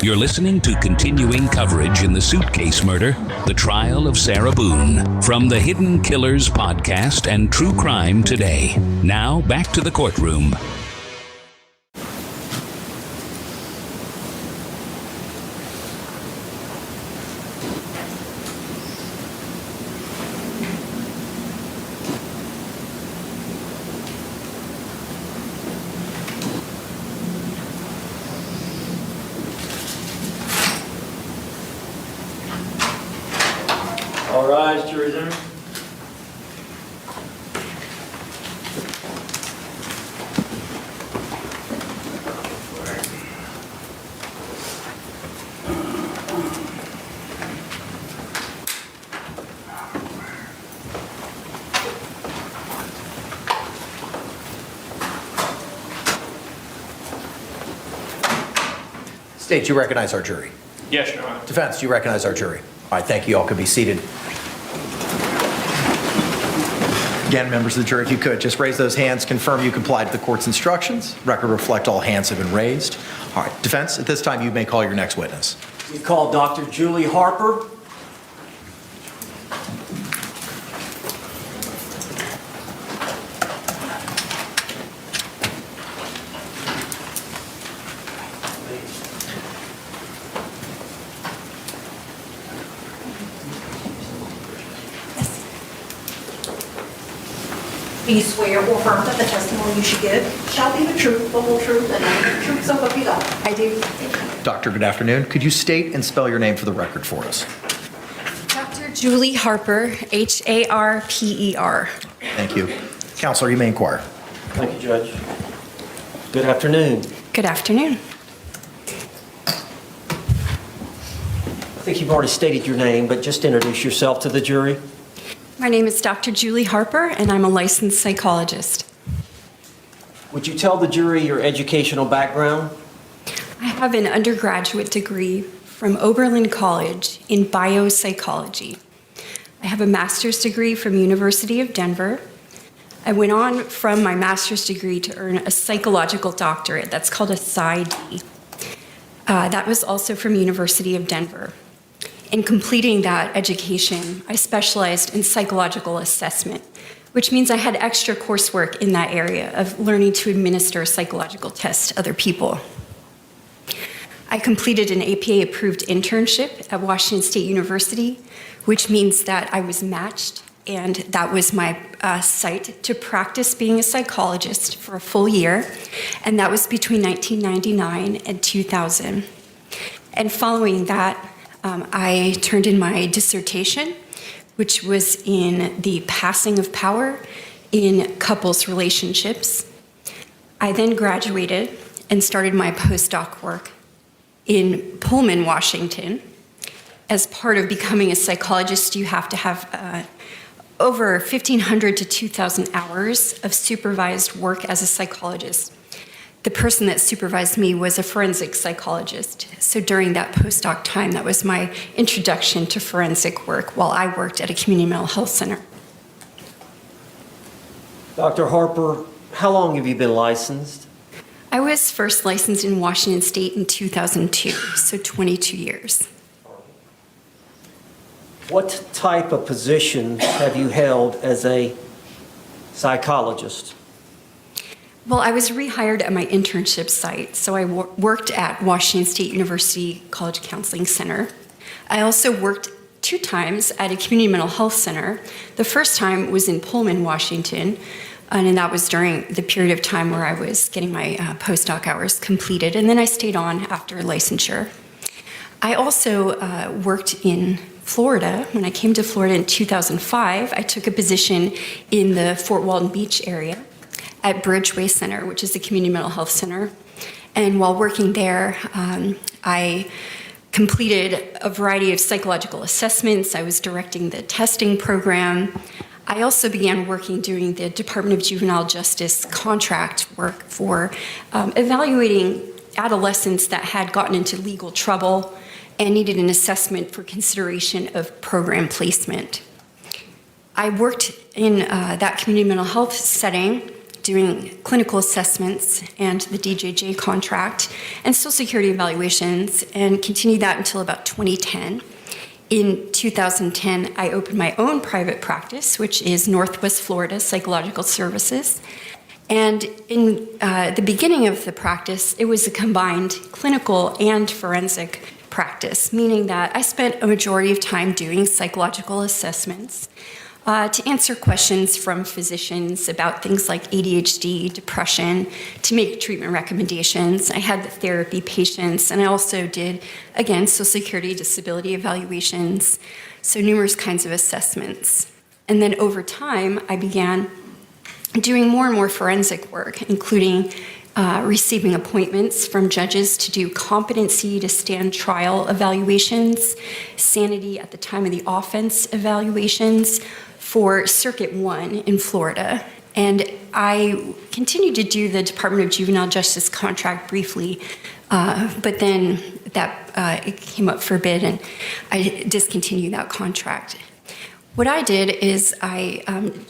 You're listening to continuing coverage in the suitcase murder, the trial of Sarah Boone, from the Hidden Killers podcast and True Crime Today. Now, back to the courtroom. All rise, jury's in. State, you recognize our jury. Yes, Your Honor. Defense, you recognize our jury. All right, thank you. All can be seated. Again, members of the jury, if you could, just raise those hands, confirm you complied with the court's instructions. Record reflect all hands have been raised. All right, defense, at this time, you may call your next witness. We call Dr. Julie Harper. Do you swear or affirm that the testimony you should give shall be the truth, the whole truth, and nothing but the truth, so help you God? I do. Doctor, good afternoon. Could you state and spell your name for the record for us? Dr. Julie Harper, Harper. Thank you. Counselor, you may inquire. Thank you, Judge. Good afternoon. Good afternoon. I think you've already stated your name, but just introduce yourself to the jury. My name is Dr. Julie Harper, and I'm a licensed psychologist. Would you tell the jury your educational background? I have an undergraduate degree from Oberlin College in biopsychology. I have a master's degree from University of Denver. I went on from my master's degree to earn a psychological doctorate. That's called a PsyD. That was also from University of Denver. In completing that education, I specialized in psychological assessment, which means I had extra coursework in that area of learning to administer psychological tests to other people. I completed an APA-approved internship at Washington State University, which means that I was matched, and that was my site to practice being a psychologist for a full year, and that was between 1999 and 2000. And following that, I turned in my dissertation, which was in the passing of power in couples relationships. I then graduated and started my postdoc work in Pullman, Washington. As part of becoming a psychologist, you have to have over 1,500 to 2,000 hours of supervised work as a psychologist. The person that supervised me was a forensic psychologist. So during that postdoc time, that was my introduction to forensic work while I worked at a community mental health center. Dr. Harper, how long have you been licensed? I was first licensed in Washington State in 2002, so 22 years. What type of positions have you held as a psychologist? Well, I was rehired at my internship site, so I worked at Washington State University College Counseling Center. I also worked 2 times at a community mental health center. The first time was in Pullman, Washington, and that was during the period of time where I was getting my postdoc hours completed, and then I stayed on after licensure. I also worked in Florida. When I came to Florida in 2005, I took a position in the Fort Walton Beach area at Bridgeway Center, which is the community mental health center. And while working there, I completed a variety of psychological assessments. I was directing the testing program. I also began working doing the Department of Juvenile Justice contract work for evaluating adolescents that had gotten into legal trouble and needed an assessment for consideration of program placement. I worked in that community mental health setting doing clinical assessments and the DJJ contract and Social Security evaluations, and continued that until about 2010. In 2010, I opened my own private practice, which is Northwest Florida Psychological Services. And in the beginning of the practice, it was a combined clinical and forensic practice, meaning that I spent a majority of time doing psychological assessments to answer questions from physicians about things like ADHD, depression, to make treatment recommendations. I had the therapy patients, and I also did, again, Social Security disability evaluations, so numerous kinds of assessments. And then over time, I began doing more and more forensic work, including receiving appointments from judges to do competency to stand trial evaluations, sanity at the time of the offense evaluations for Circuit 1 in Florida. And I continued to do the Department of Juvenile Justice contract briefly, but then that it came up for bid and I discontinued that contract. What I did is I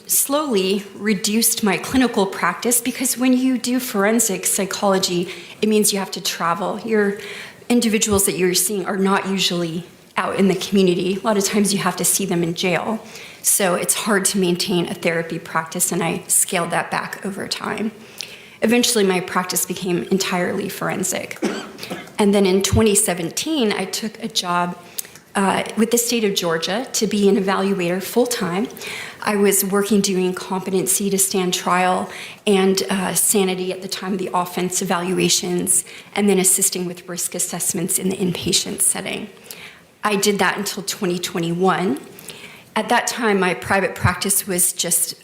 slowly reduced my clinical practice, because when you do forensic psychology, it means you have to travel. Your individuals that you're seeing are not usually out in the community. A lot of times you have to see them in jail. So it's hard to maintain a therapy practice, and I scaled that back over time. Eventually, my practice became entirely forensic. And then in 2017, I took a job with the state of Georgia to be an evaluator full-time. I was working doing competency to stand trial and sanity at the time of the offense evaluations, and then assisting with risk assessments in the inpatient setting. I did that until 2021. At that time, my private practice was just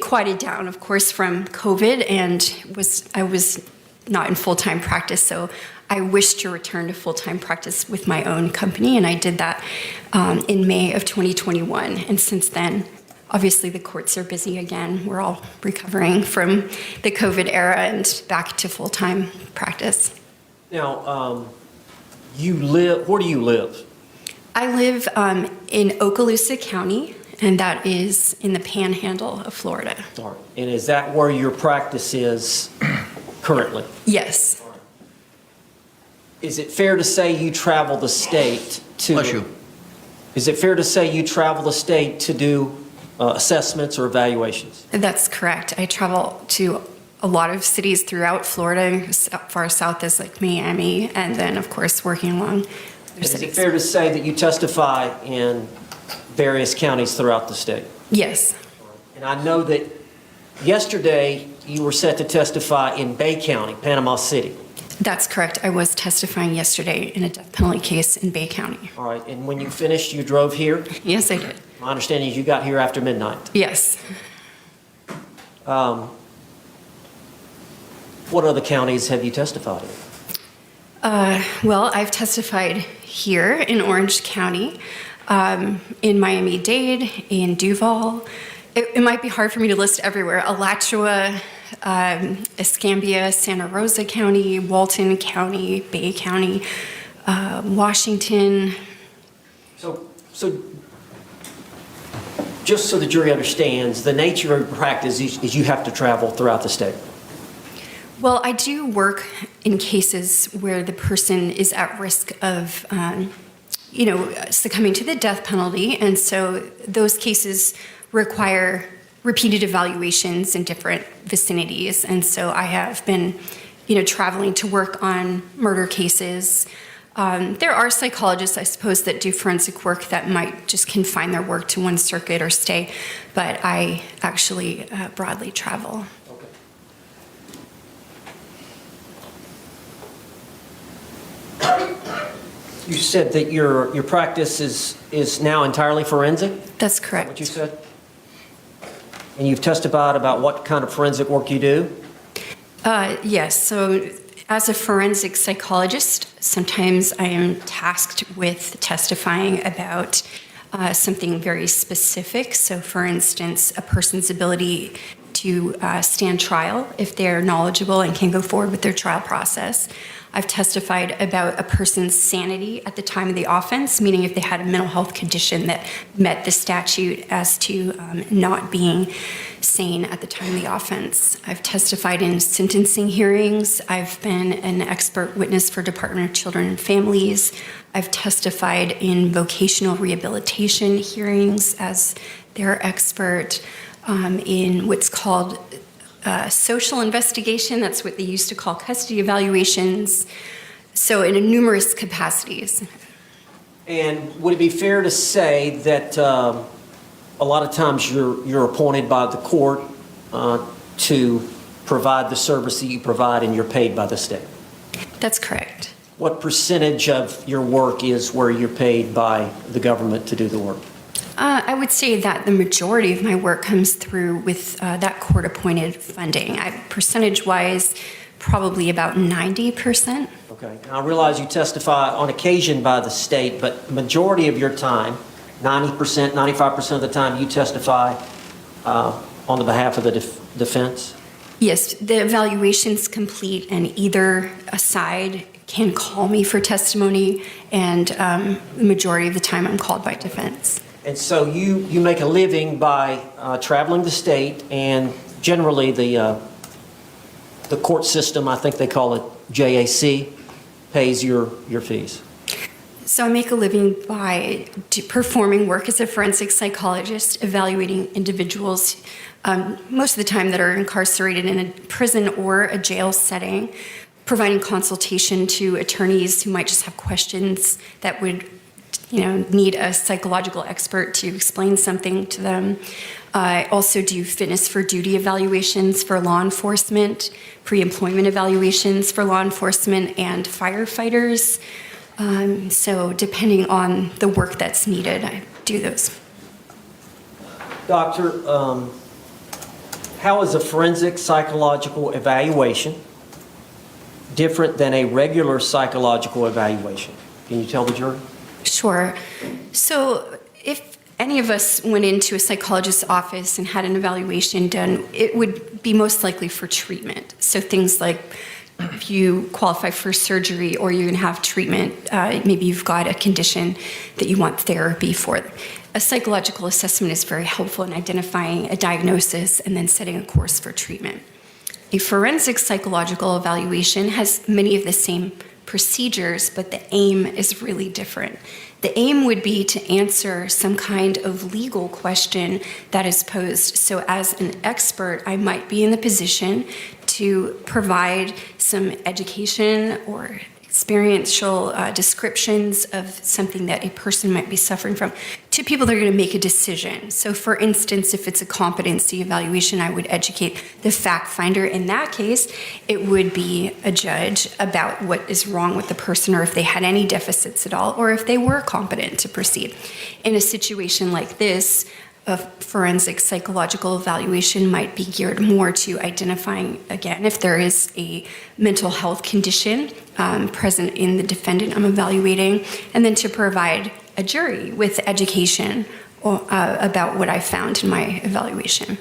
quieted down, of course, from COVID, and I was not in full-time practice, so I wished to return to full-time practice with my own company, and I did that in May of 2021. And since then, obviously the courts are busy again. We're all recovering from the COVID era and back to full-time practice. Now, where do you live? I live in Okaloosa County, and that is in the panhandle of Florida. All right. And is that where your practice is currently? Yes. Is it fair to say you travel the state to... Bless you. Is it fair to say you travel the state to do assessments or evaluations? That's correct. I travel to a lot of cities throughout Florida, as far south as like Miami, and then, of course, working along other Is it cities. fair to say that you testify in various counties throughout the state? Yes. And I know that yesterday you were set to testify in Bay County, Panama City. That's correct. I was testifying yesterday in a death penalty case in Bay County. All right, and when you finished, you drove here? Yes, I did. My understanding is you got here after midnight. Yes. What other counties have you testified in? Well, I've testified here in Orange County, in Miami-Dade, in Duval. It might be hard for me to list everywhere. Alachua, Escambia, Santa Rosa County, Walton County, Bay County, Washington. So just so the jury understands, the nature of your practice is you have to travel throughout the state. Well, I do work in cases where the person is at risk of, succumbing to the death penalty, and so those cases require repeated evaluations in different vicinities, and so I have been, traveling to work on murder cases. There are psychologists, I suppose, that do forensic work that might just confine their work to one circuit or stay, but I actually broadly travel. You said that your practice is now entirely forensic? That's correct. What you said? And you've testified about what kind of forensic work you do? Yes. So as a forensic psychologist, sometimes I am tasked with testifying about something very specific. So for instance, a person's ability to stand trial if they're knowledgeable and can go forward with their trial process. I've testified about a person's sanity at the time of the offense, meaning if they had a mental health condition that met the statute as to not being sane at the time of the offense. I've testified in sentencing hearings. I've been an expert witness for Department of Children and Families. I've testified in vocational rehabilitation hearings as their expert, in what's called social investigation. That's what they used to call custody evaluations. So in numerous capacities. And would it be fair to say that a lot of times you're appointed by the court to provide the service that you provide and you're paid by the state? That's correct. What percentage of your work is where you're paid by the government to do the work? I would say that the majority of my work comes through with that court-appointed funding. Percentage-wise, probably about 90%. Okay. Now, I realize you testify on occasion by the state, but majority of your time, 90%, 95% of the time, you testify on the behalf of the defense? Yes, the evaluation's complete, and either side can call me for testimony, and the majority of the time I'm called by defense. And so you make a living by traveling the state, and generally the court system, I think they call it JAC, pays your fees. So I make a living by performing work as a forensic psychologist, evaluating individuals, most of the time that are incarcerated in a prison or a jail setting, providing consultation to attorneys who might just have questions that would need a psychological expert to explain something to them. I also do fitness for duty evaluations for law enforcement, pre-employment evaluations for law enforcement and firefighters. So depending on the work that's needed, I do those. Doctor, how is a forensic psychological evaluation different than a regular psychological evaluation? Can you tell the jury? Sure. So if any of us went into a psychologist's office and had an evaluation done, it would be most likely for treatment. So things like if you qualify for surgery or you're going to have treatment, maybe you've got a condition that you want therapy for. A psychological assessment is very helpful in identifying a diagnosis and then setting a course for treatment. A forensic psychological evaluation has many of the same procedures, but the aim is really different. The aim would be to answer some kind of legal question that is posed. So as an expert, I might be in the position to provide some education or experiential descriptions of something that a person might be suffering from to people that are going to make a decision. So for instance, if it's a competency evaluation, I would educate the fact finder. In that case, it would be a judge about what is wrong with the person or if they had any deficits at all or if they were competent to proceed. In a situation like this, a forensic psychological evaluation might be geared more to identifying, again, if there is a mental health condition present in the defendant I'm evaluating, and then to provide a jury with education about what I found in my evaluation.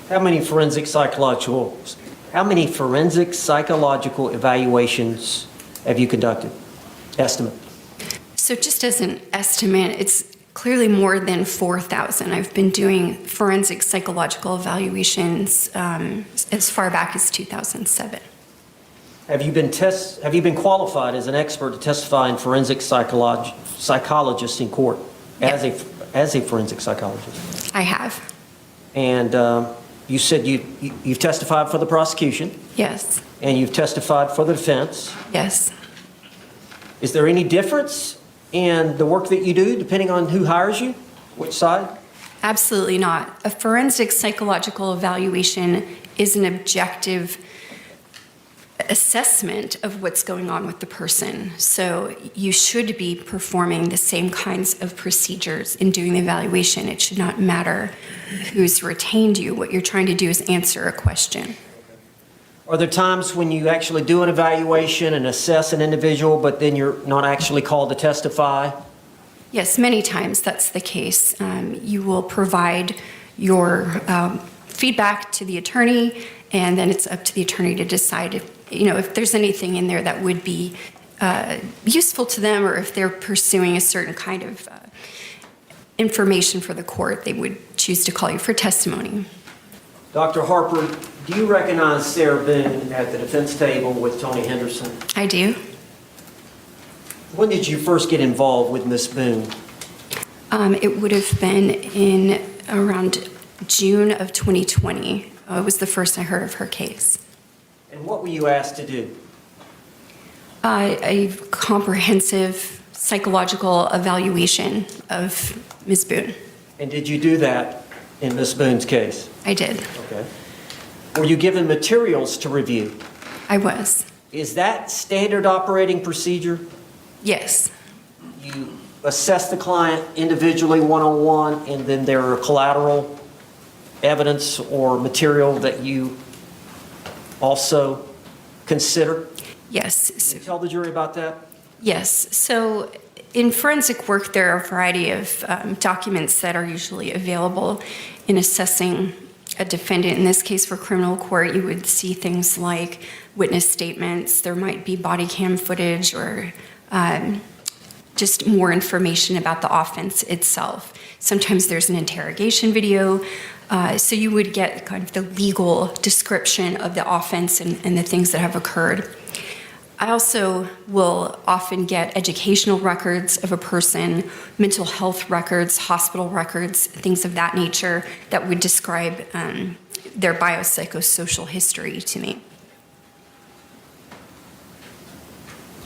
How many forensic psychological evaluations have you conducted? Estimate. So just as an estimate, it's clearly more than 4,000. I've been doing forensic psychological evaluations as far back as 2007. Have you been qualified as an expert to testify in forensic psychologist in court as a forensic psychologist? I have. And you said you've testified for the prosecution. Yes. And you've testified for the defense. Yes. Is there any difference in the work that you do depending on who hires you? Which side? Absolutely not. A forensic psychological evaluation is an objective assessment of what's going on with the person. So you should be performing the same kinds of procedures in doing the evaluation. It should not matter who's retained you. What you're trying to do is answer a question. Are there times when you actually do an evaluation and assess an individual, but then you're not actually called to testify? Yes, many times that's the case. You will provide your feedback to the attorney, and then it's up to the attorney to decide if there's anything in there that would be useful to them, or if they're pursuing a certain kind of information for the court, they would choose to call you for testimony. Dr. Harper, do you recognize Sarah Boone at the defense table with Tony Henderson? I do. When did you first get involved with Ms. Boone? It would have been in around June of 2020. It was the first I heard of her case. And what were you asked to do? A comprehensive psychological evaluation of Ms. Boone. And did you do that in Ms. Boone's case? I did. Okay. Were you given materials to review? I was. Is that standard operating procedure? Yes. You assess the client individually, one-on-one, and then there are collateral evidence or material that you also consider? Yes. Can you tell the jury about that? Yes. So in forensic work, there are a variety of documents that are usually available in assessing a defendant. In this case, for criminal court, you would see things like witness statements. There might be body cam footage or just more information about the offense itself. Sometimes there's an interrogation video. So you would get kind of the legal description of the offense and the things that have occurred. I also will often get educational records of a person, mental health records, hospital records, things of that nature that would describe their biopsychosocial history to me.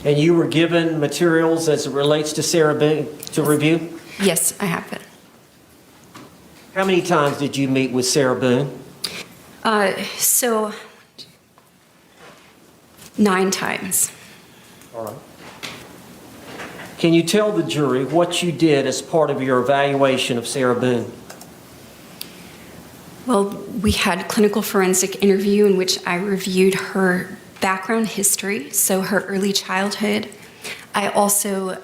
And you were given materials as it relates to Sarah Boone to review? Yes, I have been. How many times did you meet with Sarah Boone? So 9 times. All right. Can you tell the jury what you did as part of your evaluation of Sarah Boone? Well, we had a clinical forensic interview in which I reviewed her background history, so her early childhood. I also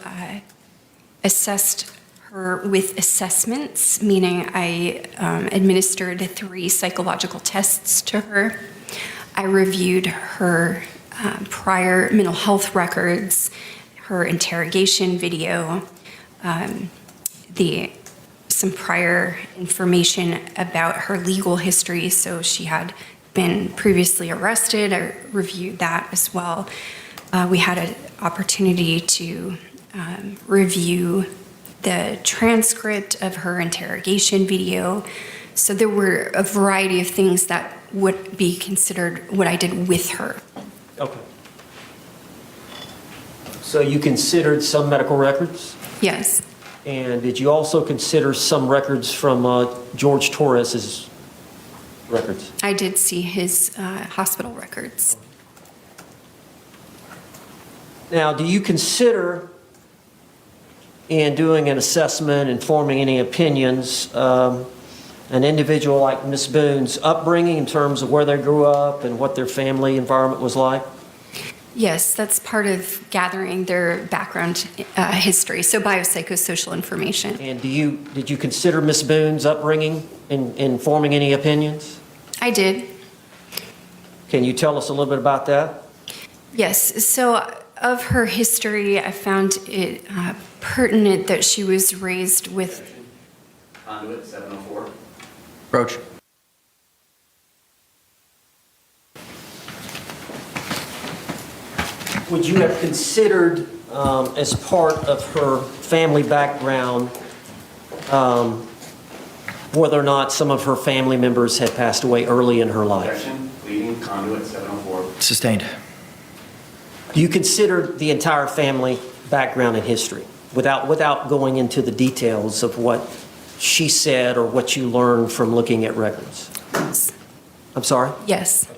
assessed her with assessments, meaning I administered 3 psychological tests to her. I reviewed her prior mental health records, her interrogation video, some prior information about her legal history. So she had been previously arrested. I reviewed that as well. We had an opportunity to review the transcript of her interrogation video. So there were a variety of things that would be considered what I did with her. Okay. So you considered some medical records? Yes. And did you also consider some records from Jorge Torres' records? I did see his hospital records. Now, do you consider, in doing an assessment and forming any opinions, an individual like Ms. Boone's upbringing in terms of where they grew up and what their family environment was like? Yes, that's part of gathering their background history, so biopsychosocial information. And did you consider Ms. Boone's upbringing in forming any opinions? I did. Can you tell us a little bit about that? Yes, so of her history, I found it pertinent that she was raised with... Conduit 704. Roach. Would you have considered, as part of her family background, whether or not some of her family members had passed away early in her life? Objection, pleading, Conduit 704. Sustained. Do you consider the entire family background and history without going into the details of what she said or what you learned from looking at records? Yes. I'm sorry? Yes.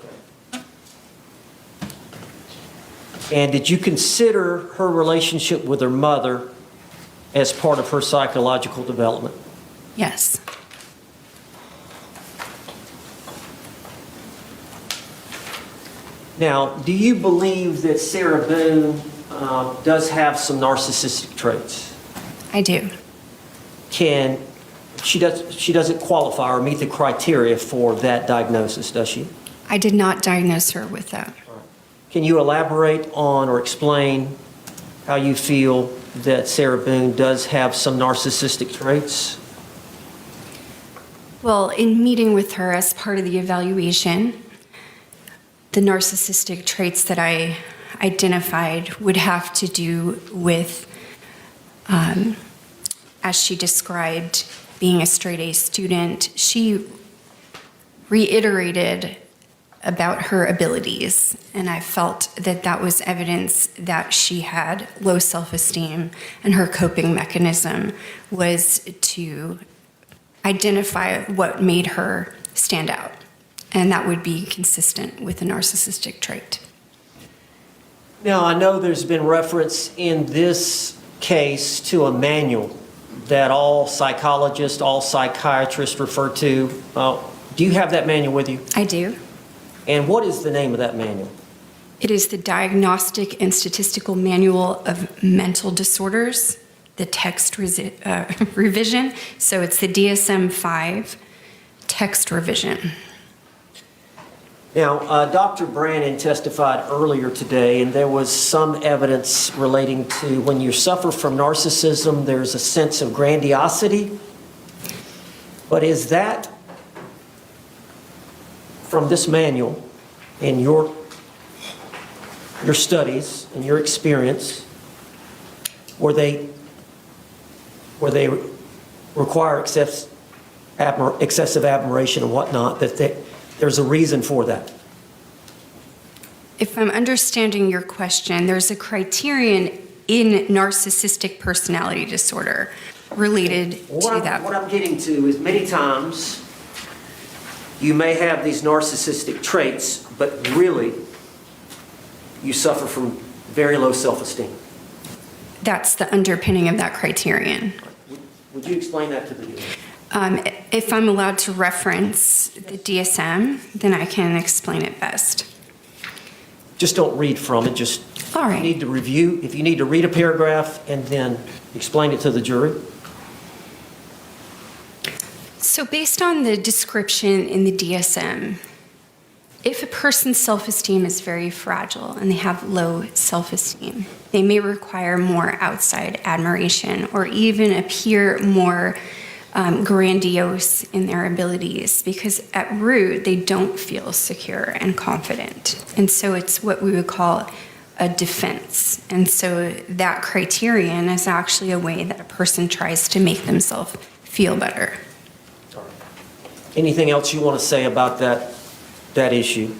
And did you consider her relationship with her mother as part of her psychological development? Yes. Now, do you believe that Sarah Boone does have some narcissistic traits? I do. she doesn't qualify or meet the criteria for that diagnosis, does she? I did not diagnose her with that. Can you elaborate on or explain how you feel that Sarah Boone does have some narcissistic traits? Well, in meeting with her as part of the evaluation, the narcissistic traits that I identified would have to do with, as she described, being a straight-A student. She reiterated about her abilities, and I felt that that was evidence that she had low self-esteem, and her coping mechanism was to identify what made her stand out, and that would be consistent with a narcissistic trait. Now, I know there's been reference in this case to a manual that all psychologists, all psychiatrists refer to. Do you have that manual with you? I do. And what is the name of that manual? It is the Diagnostic and Statistical Manual of Mental Disorders, the text revision. So it's the DSM-5 text revision. Now, Dr. Brannon testified earlier today, and there was some evidence relating to when you suffer from narcissism, there's a sense of grandiosity. But is that from this manual, in your studies and your experience, where they require excessive admiration and whatnot, that there's a reason for that? If I'm understanding your question, there's a criterion in narcissistic personality disorder related to that. What I'm getting to is many times you may have these narcissistic traits, but really you suffer from very low self-esteem. That's the underpinning of that criterion. Would you explain that to the viewers? If I'm allowed to reference the DSM, then I can explain it best. Just don't read from it, just All right. you need to review, if you need to read a paragraph and then explain it to the jury. So based on the description in the DSM, if a person's self-esteem is very fragile and they have low self-esteem, they may require more outside admiration or even appear more grandiose in their abilities, because at root they don't feel secure and confident. And so it's what we would call a defense. And so that criterion is actually a way that a person tries to make themselves feel better. Anything else you want to say about that issue?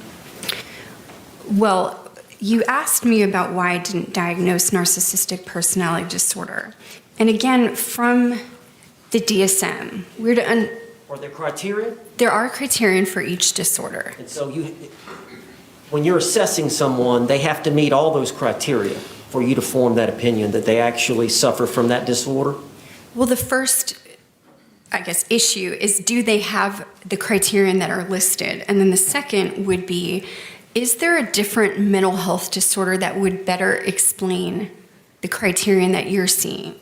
Well, you asked me about why I didn't diagnose narcissistic personality disorder. And again, from the DSM, Are there criteria? there are criterion for each disorder. And so when you're assessing someone, they have to meet all those criteria for you to form that opinion that they actually suffer from that disorder? Well, the first, I guess, issue is, do they have the criterion that are listed? And then the second would be, is there a different mental health disorder that would better explain the criterion that you're seeing?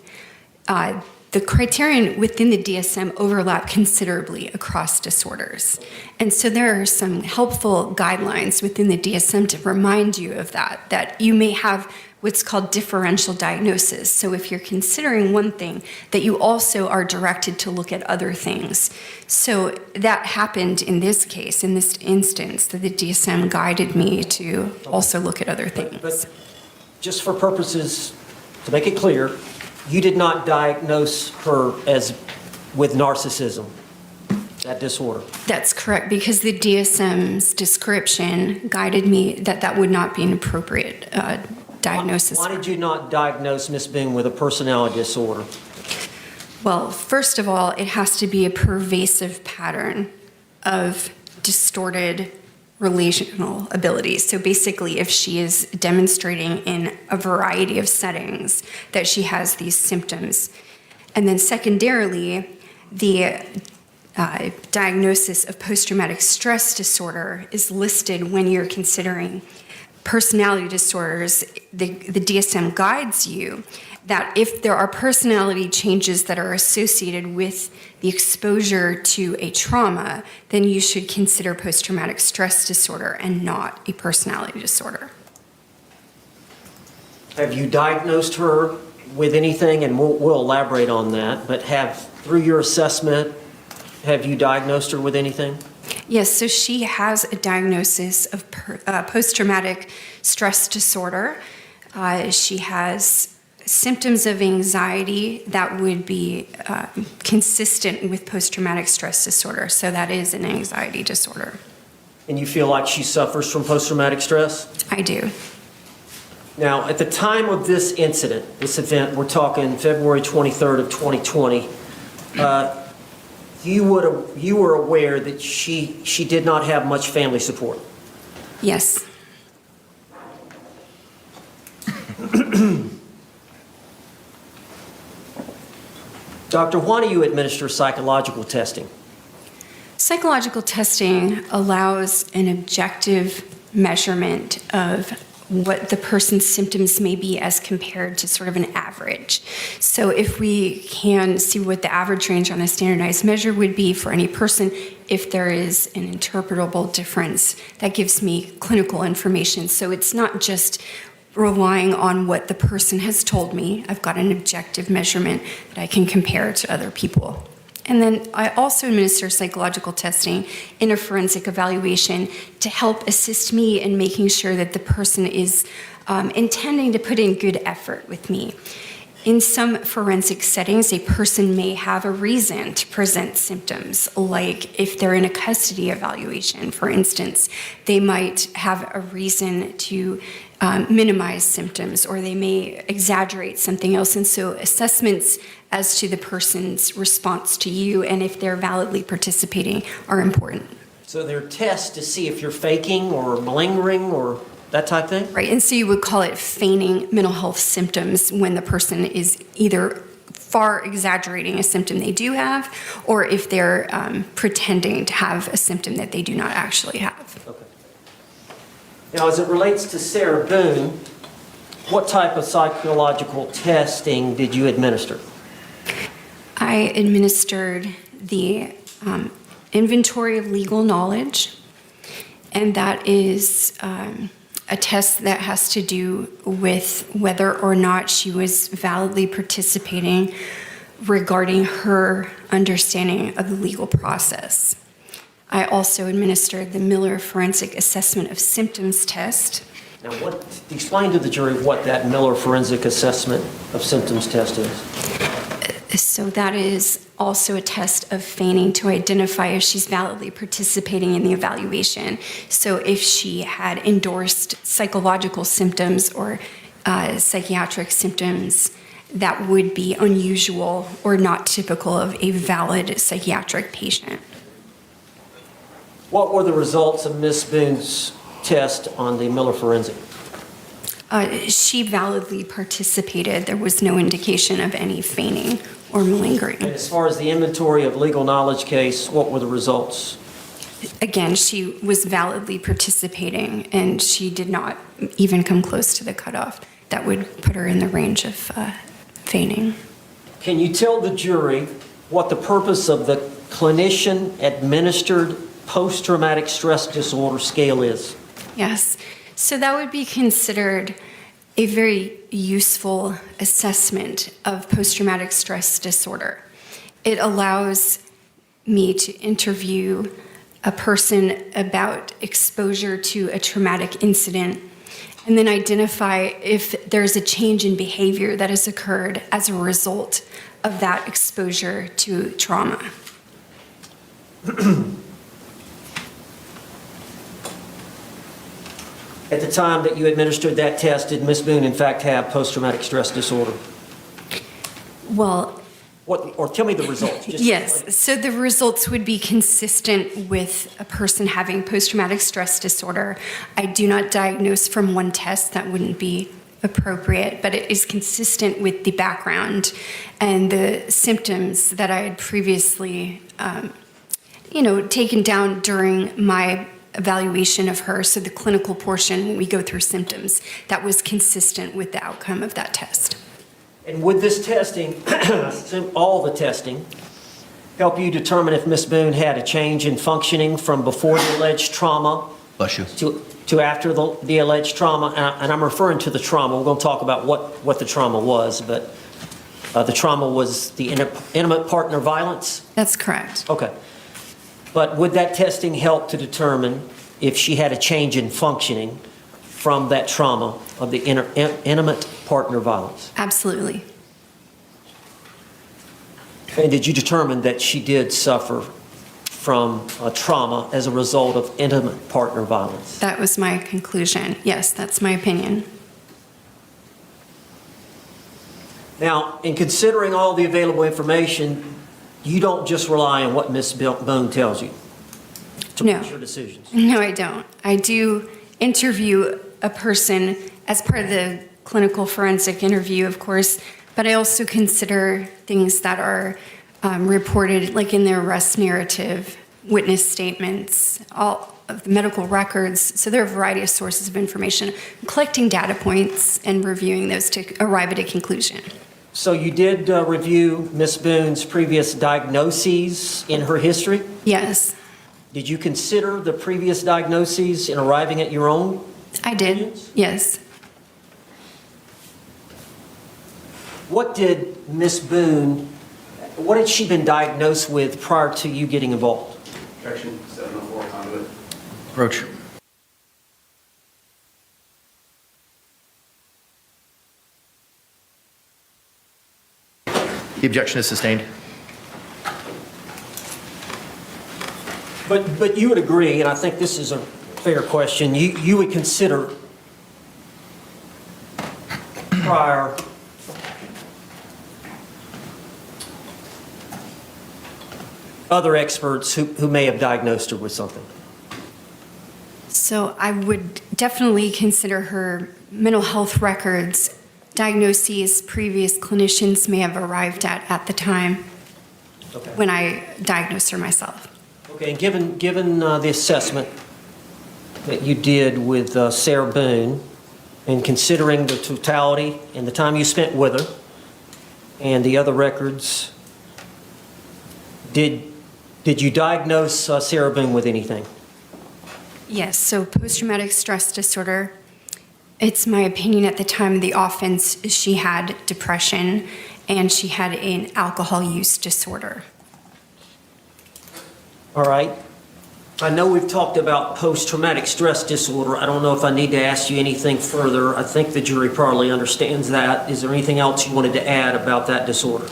The criterion within the DSM overlap considerably across disorders. And so there are some helpful guidelines within the DSM to remind you of that you may have what's called differential diagnosis. So if you're considering one thing, that you also are directed to look at other things. So that happened in this case, in this instance, that the DSM guided me to also look at other things. But just for purposes, to make it clear, you did not diagnose her as with narcissism, that disorder. That's correct, because the DSM's description guided me that that would not be an appropriate diagnosis. Why did you not diagnose Ms. Boone with a personality disorder? Well, first of all, it has to be a pervasive pattern of distorted relational abilities. So basically, if she is demonstrating in a variety of settings that she has these symptoms. And then secondarily, the diagnosis of post-traumatic stress disorder is listed when you're considering personality disorders, the DSM guides you that if there are personality changes that are associated with the exposure to a trauma, then you should consider post-traumatic stress disorder and not a personality disorder. Have you diagnosed her with anything? And we'll elaborate on that, but through your assessment, have you diagnosed her with anything? Yes, so she has a diagnosis of post-traumatic stress disorder. She has symptoms of anxiety that would be consistent with post-traumatic stress disorder. So that is an anxiety disorder. And you feel like she suffers from post-traumatic stress? I do. Now, at the time of this incident, this event, we're talking February 23rd of 2020, you were aware that she did not have much family support? Yes. Doctor, why do you administer psychological testing? Psychological testing allows an objective measurement of what the person's symptoms may be as compared to sort of an average. So if we can see what the average range on a standardized measure would be for any person, if there is an interpretable difference, that gives me clinical information. So it's not just relying on what the person has told me. I've got an objective measurement that I can compare to other people. And then I also administer psychological testing in a forensic evaluation to help assist me in making sure that the person is intending to put in good effort with me. In some forensic settings, a person may have a reason to present symptoms, like if they're in a custody evaluation, for instance, they might have a reason to minimize symptoms, or they may exaggerate something else. And so assessments as to the person's response to you and if they're validly participating are important. So there are tests to see if you're faking or malingering or that type thing? Right, and so you would call it feigning mental health symptoms when the person is either far exaggerating a symptom they do have, or if they're pretending to have a symptom that they do not actually have. Okay. Now, as it relates to Sarah Boone, what type of psychological testing did you administer? I administered the inventory of legal knowledge, and that is a test that has to do with whether or not she was validly participating regarding her understanding of the legal process. I also administered the Miller Forensic Assessment of Symptoms test. Now, explain to the jury what that Miller Forensic Assessment of Symptoms test is. So that is also a test of feigning to identify if she's validly participating in the evaluation. So if she had endorsed psychological symptoms or psychiatric symptoms that would be unusual or not typical of a valid psychiatric patient. What were the results of Ms. Boone's test on the Miller Forensic? She validly participated. There was no indication of any feigning or malingering. And as far as the inventory of legal knowledge case, what were the results? Again, she was validly participating, and she did not even come close to the cutoff that would put her in the range of feigning. Can you tell the jury what the purpose of the clinician-administered post-traumatic stress disorder scale is? Yes. So that would be considered a very useful assessment of post-traumatic stress disorder. It allows me to interview a person about exposure to a traumatic incident and then identify if there's a change in behavior that has occurred as a result of that exposure to trauma. At the time that you administered that test, did Ms. Boone in fact have post-traumatic stress disorder? Well, Or tell me the results. Just yes, so the results would be consistent with a person having post-traumatic stress disorder. I do not diagnose from one test, that wouldn't be appropriate, but it is consistent with the background and the symptoms that I had previously, taken down during my evaluation of her, so the clinical portion, when we go through symptoms, that was consistent with the outcome of that test. And would this testing, all the testing, help you determine if Ms. Boone had a change in functioning from before the alleged trauma Bless you. to after the alleged trauma? And I'm referring to the trauma. We're going to talk about what the trauma was, but the trauma was the intimate partner violence? That's correct. Okay. But would that testing help to determine if she had a change in functioning from that trauma of the intimate partner violence? Absolutely. And did you determine that she did suffer from trauma as a result of intimate partner violence? That was my conclusion. Yes, that's my opinion. Now, in considering all the available information, you don't just rely on what Ms. Boone tells you to No. make your decisions. No, I don't. I do interview a person as part of the clinical forensic interview, of course, but I also consider things that are reported, like in the arrest narrative, witness statements, all of the medical records. So there are a variety of sources of information. I'm collecting data points and reviewing those to arrive at a conclusion. So you did review Ms. Boone's previous diagnoses in her history? Yes, Did you consider the previous diagnoses in arriving at your own? I did. Yes. What did Ms. Boone, what had she been diagnosed with prior to you getting involved? Objection, 704 conduit. Roach. The objection is sustained. But you would agree, and I think this is a fair question, you would consider prior other experts who may have diagnosed her with something? So I would definitely consider her mental health records, diagnoses previous clinicians may have arrived at the time Okay. when I diagnosed her myself. Okay, and given the assessment that you did with Sarah Boone, and considering the totality and the time you spent with her and the other records, did you diagnose Sarah Boone with anything? Yes, so post-traumatic stress disorder, it's my opinion at the time of the offense she had depression and she had an alcohol use disorder. All right. I know we've talked about post-traumatic stress disorder. I don't know if I need to ask you anything further. I think the jury probably understands that. Is there anything else you wanted to add about that disorder?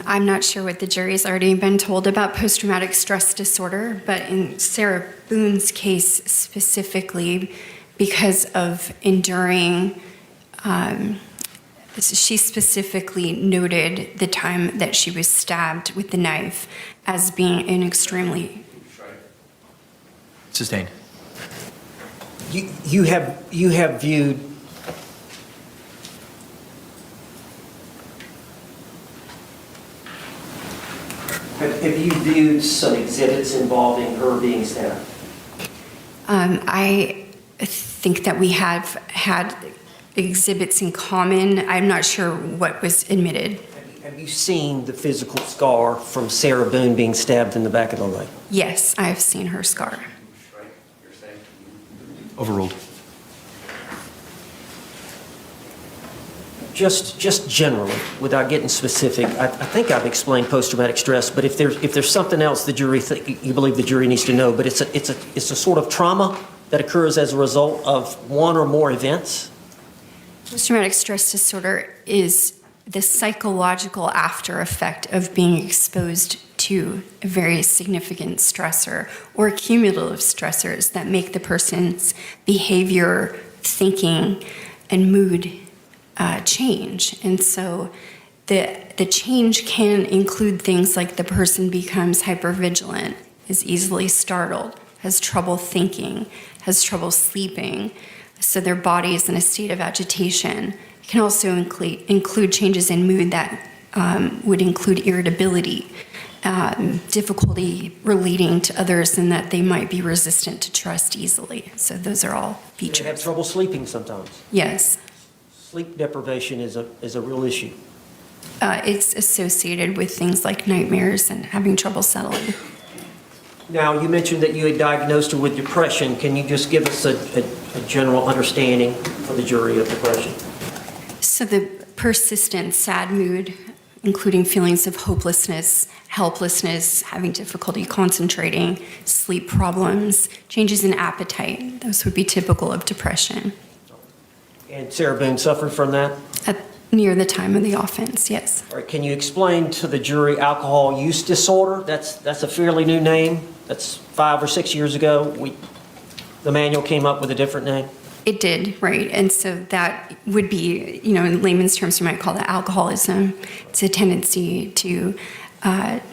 I'm not sure what the jury's already been told about post-traumatic stress disorder, but in Sarah Boone's case specifically, because of enduring, she specifically noted the time that she was stabbed with the knife as being an extremely... Sustained. You have viewed Have you viewed some exhibits involving her being stabbed? I think that we have had exhibits in common. I'm not sure what was admitted. Have you seen the physical scar from Sarah Boone being stabbed in the back of the leg? Yes, I've seen her scar. Strike, you're saying? Overruled. Just generally, without getting specific, I think I've explained post-traumatic stress, but if there's something else you believe the jury needs to know, but it's a sort of trauma that occurs as a result of one or more events? Post-traumatic stress disorder is the psychological after effect of being exposed to a very significant stressor or cumulative stressors that make the person's behavior, thinking, and mood change. And so the change can include things like the person becomes hypervigilant, is easily startled, has trouble thinking, has trouble sleeping, so their body is in a state of agitation. It can also include changes in mood that would include irritability, difficulty relating to others, and that they might be resistant to trust easily. So those are all They have features. trouble sleeping sometimes. Yes. Sleep deprivation is a real issue. It's associated with things like nightmares and having trouble settling. Now, you mentioned that you had diagnosed her with depression. Can you just give us a general understanding for the jury of depression? So the persistent sad mood, including feelings of hopelessness, helplessness, having difficulty concentrating, sleep problems, changes in appetite, those would be typical of depression. And Sarah Boone suffered from that? Near the time of the offense, yes. All right, can you explain to the jury alcohol use disorder? That's a fairly new name. That's 5 or 6 years ago. The manual came up with a different name. It did, right. And so that would be, in layman's terms, you might call that alcoholism. It's a tendency to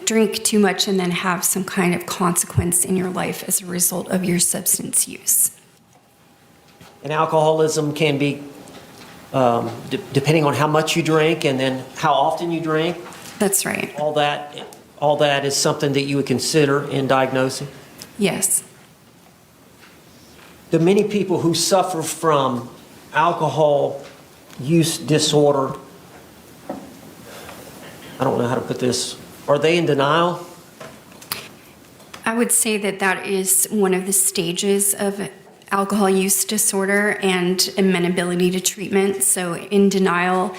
drink too much and then have some kind of consequence in your life as a result of your substance use. And alcoholism can be depending on how much you drink and then how often you drink. That's right. All that is something that you would consider in diagnosing. Yes. The many people who suffer from alcohol use disorder, I don't know how to put this, are they in denial? I would say that is one of the stages of alcohol use disorder and amenability to treatment. So in denial,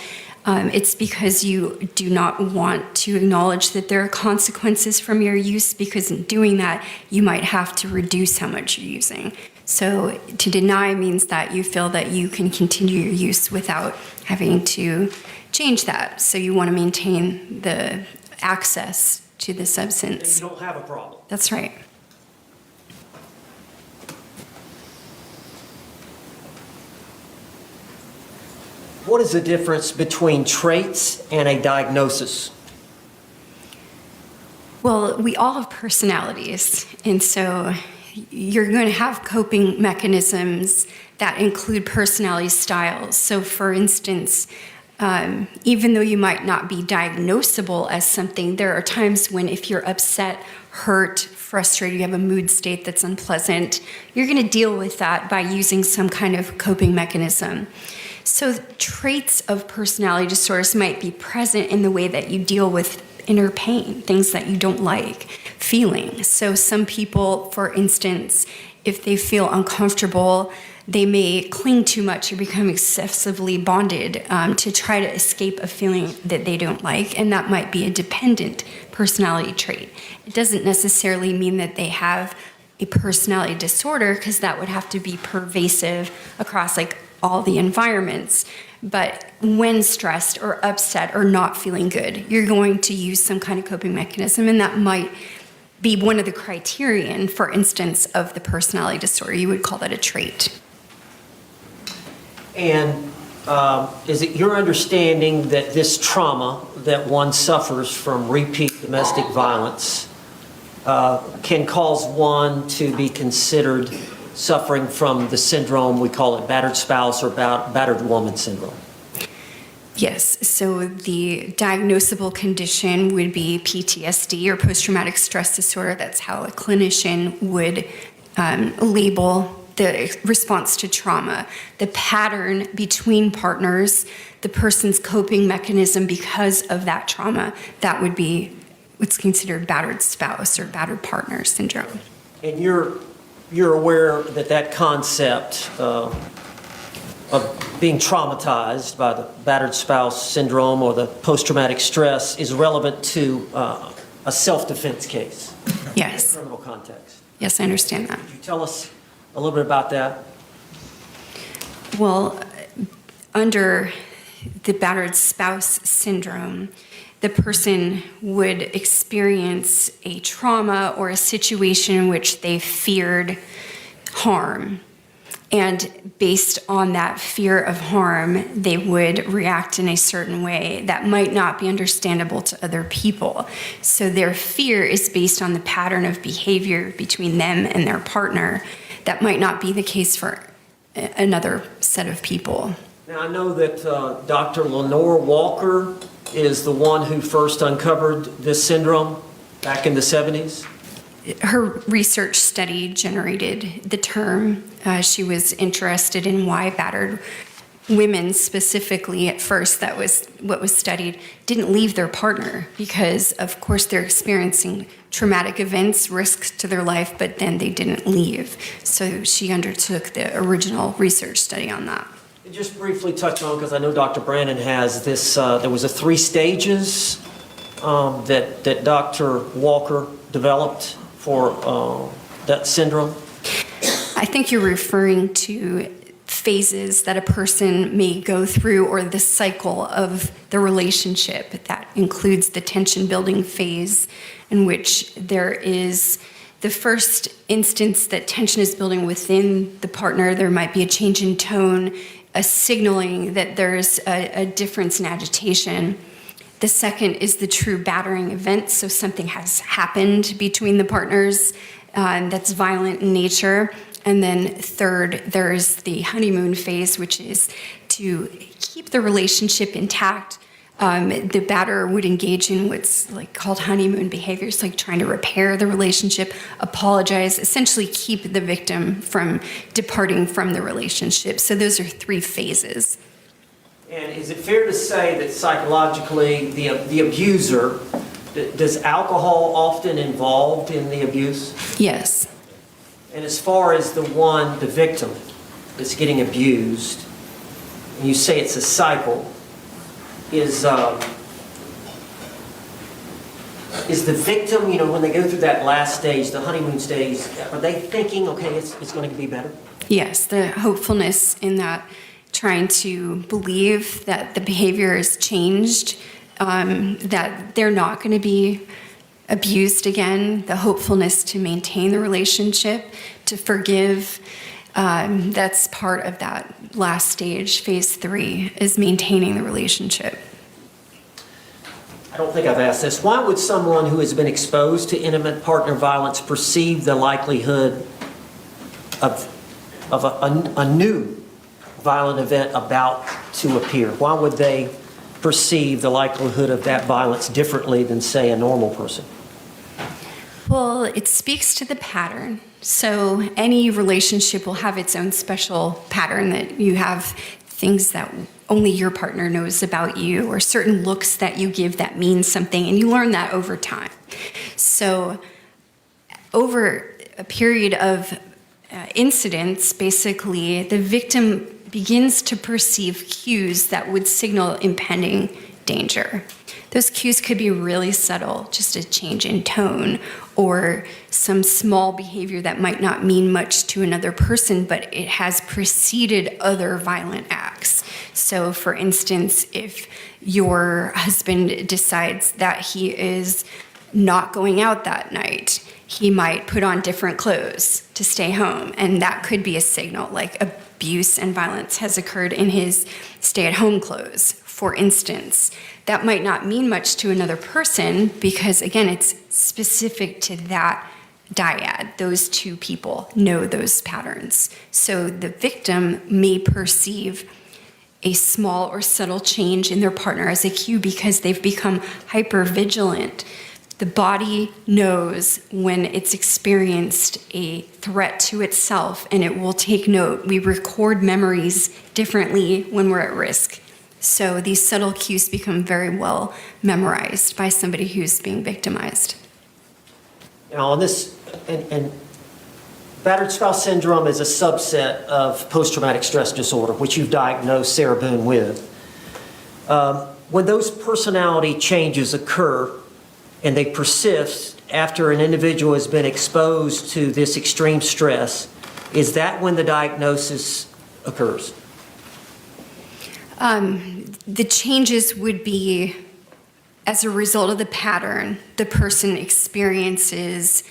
it's because you do not want to acknowledge that there are consequences from your use, because in doing that, you might have to reduce how much you're using. So to deny means that you feel that you can continue your use without having to change that. So you want to maintain the access to the substance. You don't have a problem. That's right. What is the difference between traits and a diagnosis? Well, we all have personalities, and so you're going to have coping mechanisms that include personality styles. So, for instance, even though you might not be diagnosable as something, there are times when if you're upset, hurt, frustrated, you have a mood state that's unpleasant, you're going to deal with that by using some kind of coping mechanism. So traits of personality disorders might be present in the way that you deal with inner pain, things that you don't like, feelings. So some people, for instance, if they feel uncomfortable, they may cling too much or become excessively bonded to try to escape a feeling that they don't like, and that might be a dependent personality trait. It doesn't necessarily mean that they have a personality disorder, because that would have to be pervasive across all the environments. But when stressed or upset or not feeling good, you're going to use some kind of coping mechanism, and that might be one of the criterion, for instance, of the personality disorder. You would call that a trait. And is it your understanding that this trauma that one suffers from repeat domestic violence can cause one to be considered suffering from the syndrome, we call it battered spouse or battered woman syndrome? Yes, so the diagnosable condition would be PTSD or post-traumatic stress disorder. That's how a clinician would label the response to trauma. The pattern between partners, the person's coping mechanism because of that trauma, that would be what's considered battered spouse or battered partner syndrome. And you're aware that concept of being traumatized by the battered spouse syndrome or the post-traumatic stress is relevant to a self-defense case? Yes. In a criminal context. Yes, I understand that. Could you tell us a little bit about that? Well, under the battered spouse syndrome, the person would experience a trauma or a situation in which they feared harm. And based on that fear of harm, they would react in a certain way that might not be understandable to other people. So their fear is based on the pattern of behavior between them and their partner. That might not be the case for another set of people. Now, I know that Dr. Lenore Walker is the one who first uncovered this syndrome. back in the 70s? Her research study generated the term. She was interested in why battered women specifically at first, that was what was studied, didn't leave their partner because, of course, they're experiencing traumatic events, risks to their life, but then they didn't leave. So she undertook the original research study on that. Just briefly touch on, because I know Dr. Brandon has this, there was a 3 stages that Dr. Walker developed for that syndrome. I think you're referring to phases that a person may go through, or the cycle of the relationship. That includes the tension building phase, in which there is the first instance that tension is building within the partner. There might be a change in tone, a signaling that there's a difference in agitation. The second is the true battering event, so something has happened between the partners that's violent in nature. And then third, there's the honeymoon phase, which is to keep the relationship intact. The batterer would engage in what's like called honeymoon behaviors, like trying to repair the relationship, apologize, essentially keep the victim from departing from the relationship. So those are 3 phases. And is it fair to say that psychologically the abuser, does alcohol often involved in the abuse? Yes. And as far as the victim that's getting abused, and you say it's a cycle, is the victim, when they go through that last stage, the honeymoon stage, are they thinking, okay, it's going to be better? Yes, the hopefulness in that, trying to believe that the behavior has changed, that they're not going to be abused again, the hopefulness to maintain the relationship, to forgive. That's part of that last stage, phase 3, is maintaining the relationship. I don't think I've asked this. Why would someone who has been exposed to intimate partner violence perceive the likelihood of a new violent event about to appear? Why would they perceive the likelihood of that violence differently than, say, a normal person? Well, it speaks to the pattern. So any relationship will have its own special pattern, that you have things that only your partner knows about you, or certain looks that you give that mean something, and you learn that over time. So over a period of incidents, basically, the victim begins to perceive cues that would signal impending danger. Those cues could be really subtle, just a change in tone, or some small behavior that might not mean much to another person, but it has preceded other violent acts. So, for instance, if your husband decides that he is not going out that night, he might put on different clothes to stay home, and that could be a signal, like abuse and violence has occurred in his stay-at-home clothes, for instance. That might not mean much to another person because, again, it's specific to that dyad. Those 2 people know those patterns. So the victim may perceive a small or subtle change in their partner as a cue because they've become hypervigilant. The body knows when it's experienced a threat to itself, and it will take note. We record memories differently when we're at risk. So these subtle cues become very well memorized by somebody who's being victimized. Now, on this, and battered spouse syndrome is a subset of post-traumatic stress disorder, which you've diagnosed Sarah Boone with. When those personality changes occur and they persist after an individual has been exposed to this extreme stress, is that when the diagnosis occurs? The changes would be as a result of the pattern. The person experiences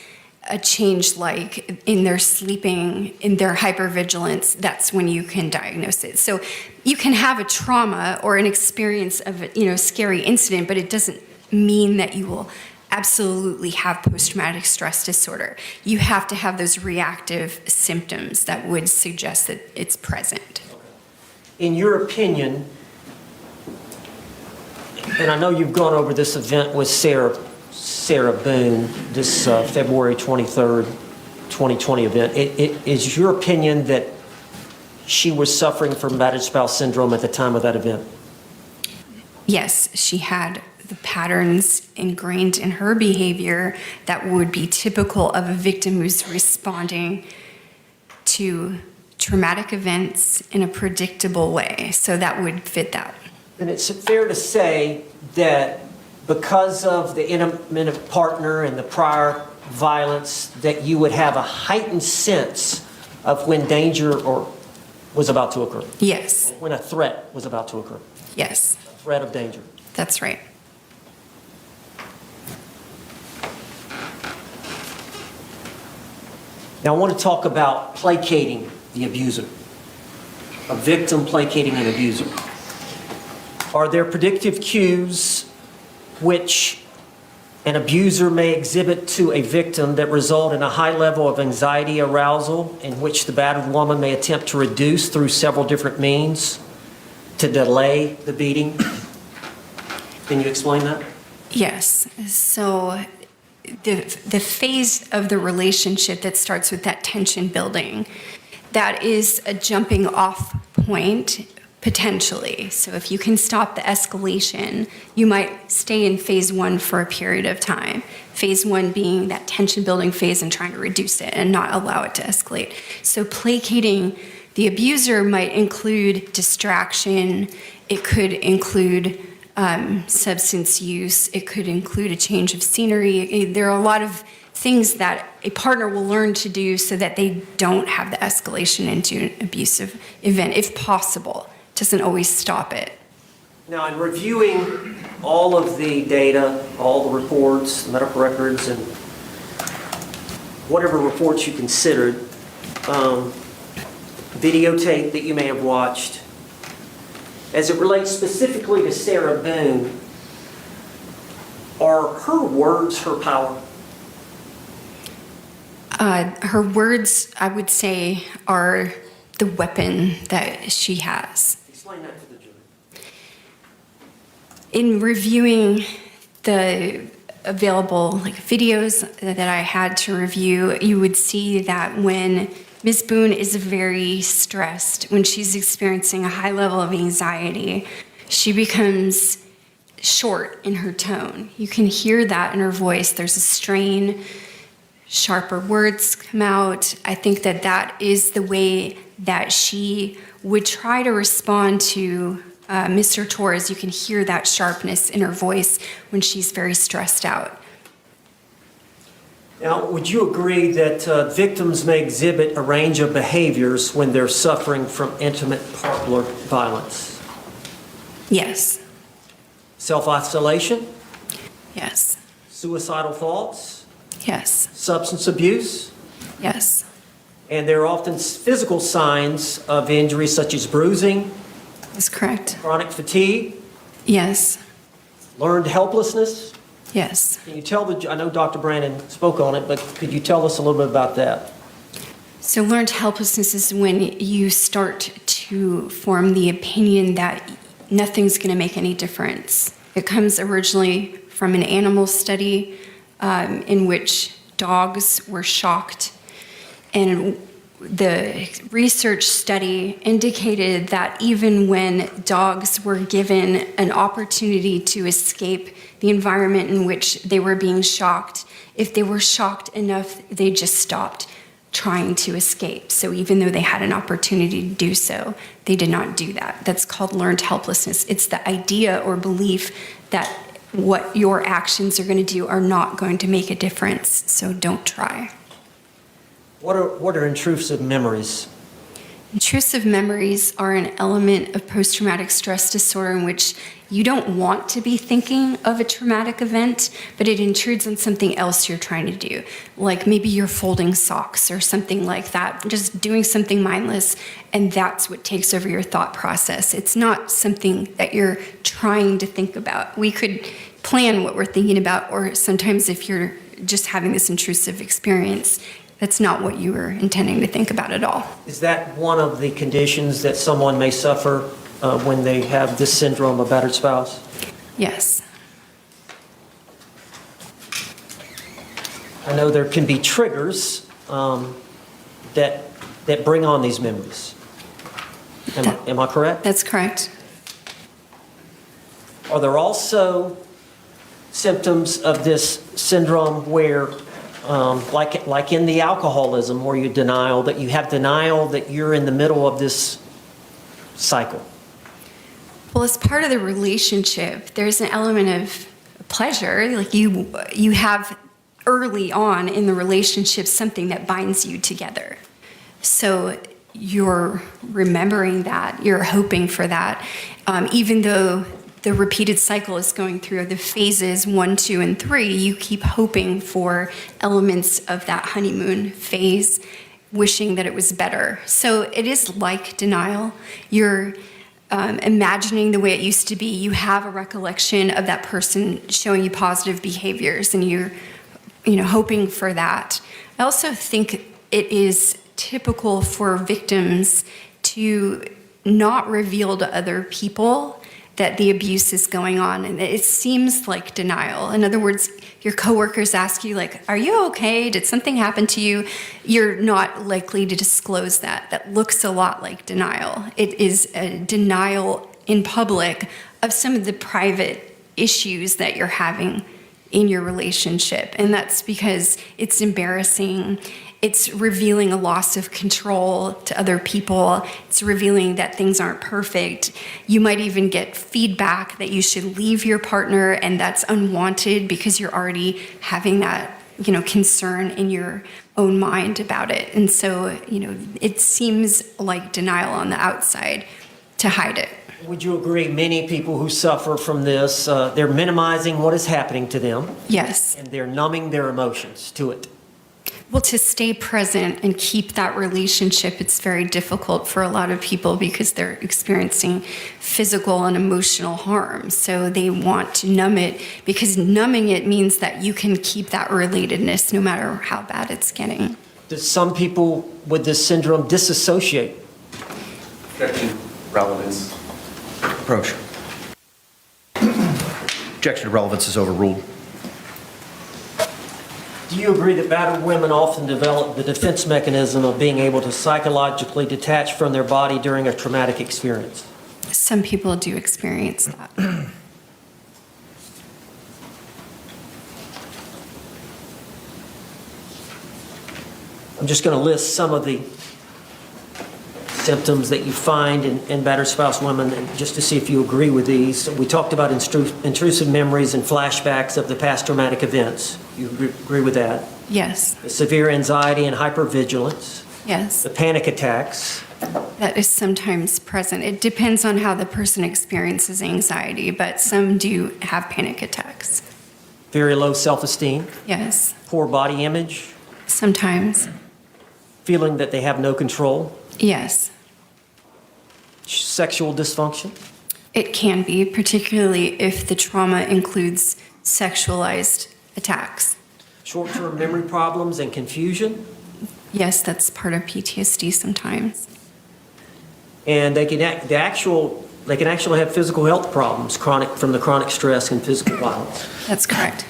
a change, like in their sleeping, in their hypervigilance. That's when you can diagnose it. So you can have a trauma or an experience of a scary incident, but it doesn't mean that you will absolutely have post-traumatic stress disorder. You have to have those reactive symptoms that would suggest that it's present. In your opinion, and I know you've gone over this event with Sarah Sarah Boone, this February 23rd, 2020 event, is your opinion that she was suffering from battered spouse syndrome at the time of that event? Yes, she had the patterns ingrained in her behavior that would be typical of a victim who's responding to traumatic events in a predictable way. So that would fit that. And it's fair to say that because of the intimate partner and the prior violence, that you would have a heightened sense of when danger was about to occur. Yes, When a threat was about to occur. yes, A threat of danger. that's right. Now I want to talk about placating the abuser. A victim placating an abuser. Are there predictive cues which an abuser may exhibit to a victim that result in a high level of anxiety arousal, in which the battered woman may attempt to reduce through several different means to delay the beating? Can you explain that? Yes. So the phase of the relationship that starts with that tension building, that is a jumping off point potentially. So if you can stop the escalation, you might stay in phase one for a period of time. Phase one being that tension building phase and trying to reduce it and not allow it to escalate. So placating the abuser might include distraction. It could include substance use. It could include a change of scenery. There are a lot of things that a partner will learn to do so that they don't have the escalation into an abusive event, if possible. Doesn't always stop it. Now, in reviewing all of the data, all the reports, the medical records, and whatever reports you considered, videotape that you may have watched, as it relates specifically to Sarah Boone, are her words her power? Her words, I would say, are the weapon that she has. Explain that to the jury. In reviewing the available videos that I had to review, you would see that when Ms. Boone is very stressed, when she's experiencing a high level of anxiety, she becomes short in her tone. You can hear that in her voice. There's a strain, sharper words come out. I think that that is the way that she would try to respond to Mr. Torres. You can hear that sharpness in her voice when she's very stressed out. Now, would you agree that victims may exhibit a range of behaviors when they're suffering from intimate partner violence? Yes. Self-isolation, Yes. suicidal thoughts, Yes. substance abuse, Yes. and there are often physical signs of injury such as bruising, That's correct. chronic fatigue, Yes. learned helplessness. Yes. Can you tell I know Dr. Brandon spoke on it, but could you tell us a little bit about that? So learned helplessness is when you start to form the opinion that nothing's going to make any difference. It comes originally from an animal study in which dogs were shocked, and the research study indicated that even when dogs were given an opportunity to escape the environment in which they were being shocked, if they were shocked enough, they just stopped trying to escape. So even though they had an opportunity to do so, they did not do that. That's called learned helplessness. It's the idea or belief that what your actions are going to do are not going to make a difference, so don't try. What are intrusive memories? Intrusive memories are an element of post-traumatic stress disorder in which you don't want to be thinking of a traumatic event, but it intrudes on something else you're trying to do. Like maybe you're folding socks or something like that, just doing something mindless, and that's what takes over your thought process. It's not something that you're trying to think about. We could plan what we're thinking about, or sometimes if you're just having this intrusive experience, that's not what you were intending to think about at all. Is that one of the conditions that someone may suffer when they have this syndrome of battered spouse? Yes. I know there can be triggers that bring on these memories. Am I correct? That's correct. Are there also symptoms of this syndrome where, like in the alcoholism, where you have denial that you're in the middle of this cycle? Well, as part of the relationship, there's an element of pleasure. Like you have early on in the relationship something that binds you together. So you're remembering that, you're hoping for that, even though the repeated cycle is going through the phases 1, 2, and 3, you keep hoping for elements of that honeymoon phase, wishing that it was better. So it is like denial. You're imagining the way it used to be. You have a recollection of that person showing you positive behaviors, and you're hoping for that. I also think it is typical for victims to not reveal to other people that the abuse is going on, and it seems like denial. In other words, your coworkers ask you, like, are you okay? Did something happen to you? You're not likely to disclose that. That looks a lot like denial. It is a denial in public of some of the private issues that you're having in your relationship, and that's because it's embarrassing. It's revealing a loss of control to other people. It's revealing that things aren't perfect. You might even get feedback that you should leave your partner, and that's unwanted because you're already having that, concern in your own mind about it. And so, it seems like denial on the outside to hide it. Would you agree many people who suffer from this, they're minimizing what is happening to them? Yes. And they're numbing their emotions to it. Well, to stay present and keep that relationship, it's very difficult for a lot of people because they're experiencing physical and emotional harm. So they want to numb it because numbing it means that you can keep that relatedness no matter how bad it's getting. Does some people with this syndrome disassociate? Objection. Relevance. Approach. Objection to relevance is overruled. Do you agree that battered women often develop the defense mechanism of being able to psychologically detach from their body during a traumatic experience? Some people do experience that. I'm just going to list some of the symptoms that you find in battered spouse women, and just to see if you agree with these. We talked about intrusive memories and flashbacks of the past traumatic events. You agree with that? Yes. The severe anxiety and hypervigilance. Yes. The panic attacks. That is sometimes present. It depends on how the person experiences anxiety, but some do have panic attacks. Very low self-esteem. Yes. Poor body image. Sometimes. Feeling that they have no control. Yes. Sexual dysfunction. It can be, particularly if the trauma includes sexualized attacks. Short-term memory problems and confusion. Yes, that's part of PTSD sometimes. And they can actually have physical health problems from the chronic stress and physical violence. That's correct.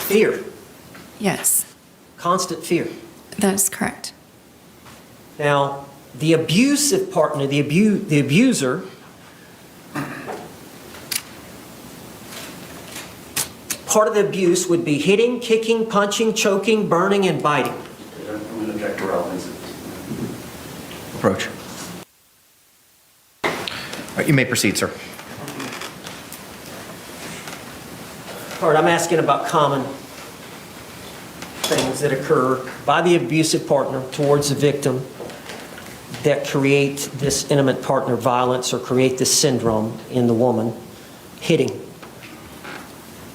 Fear. Yes, Constant fear. that is correct. Now, the abusive partner, the abuser, part of the abuse would be hitting, kicking, punching, choking, burning, and biting. I'm going to object to relevance. Approach. All right, you may proceed, sir. All right, I'm asking about common things that occur by the abusive partner towards the victim that create this intimate partner violence or create this syndrome in the woman. Hitting,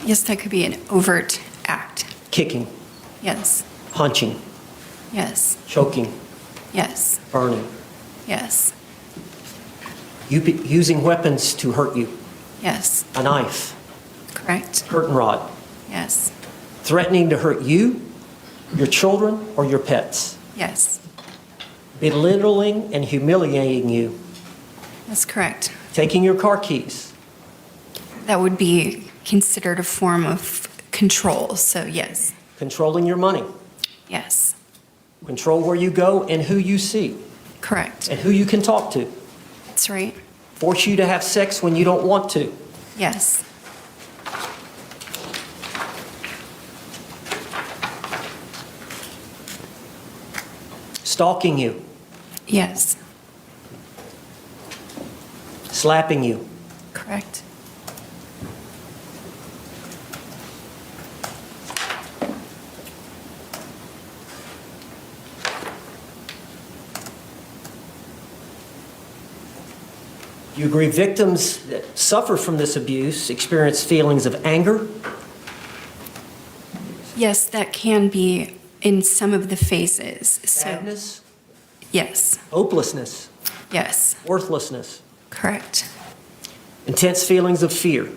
Yes, that could be an overt act. kicking, Yes, punching, yes, choking, yes, burning, yes, using weapons to hurt you, yes, a knife, correct. curtain rod, Yes, threatening to hurt you, your children, or your pets, yes, belittling and humiliating you, that's correct. Taking your car keys. That would be considered a form of control, so yes. Controlling your money. Yes. Control where you go and who you see Correct. and who you can talk to. That's right. Force you to have sex when you don't want to. Yes. Stalking you. Yes. Slapping you. Correct. You agree victims that suffer from this abuse experience feelings of anger, Yes, that can be in some of the phases. So, sadness, yes. hopelessness, Yes. worthlessness, Correct. intense feelings of fear.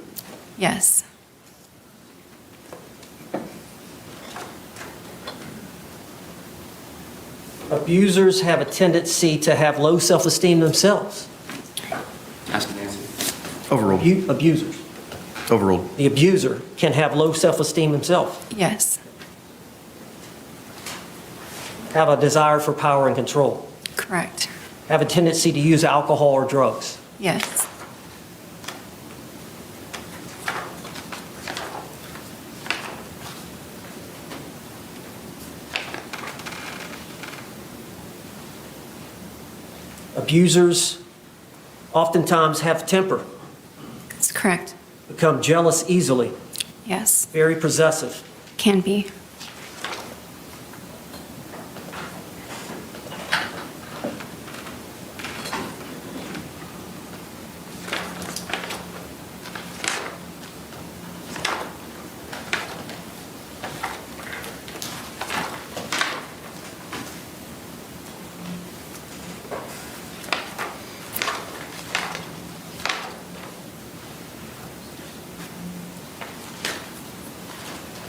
Yes. Abusers have a tendency to have low self-esteem themselves. Ask Nancy. Overruled. Abusers. Overruled. The abuser can have low self-esteem himself, Yes. have a desire for power and control, Correct. have a tendency to use alcohol or drugs. Yes. Abusers oftentimes have temper, That's correct. become jealous easily, Yes. very possessive. Can be.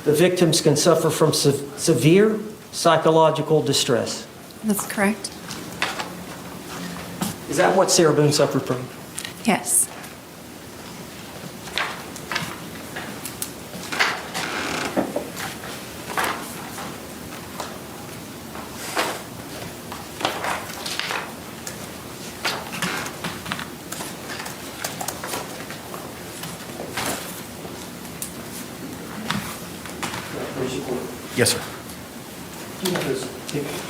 The victims can suffer from severe psychological distress. That's correct. Is that what Sarah Boone suffered from? Yes. Yes, sir. Do you have those pictures?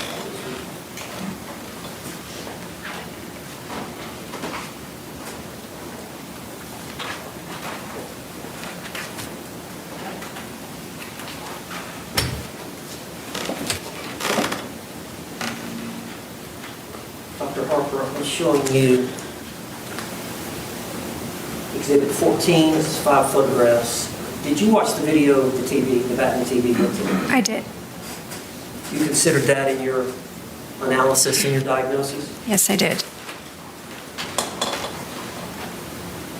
Dr. Harper, I'm showing you Exhibit 14, this is 5 photographs. Did you watch the video of the TV, the Baton TV? I did. You considered that in your analysis and your diagnosis? Yes, I did.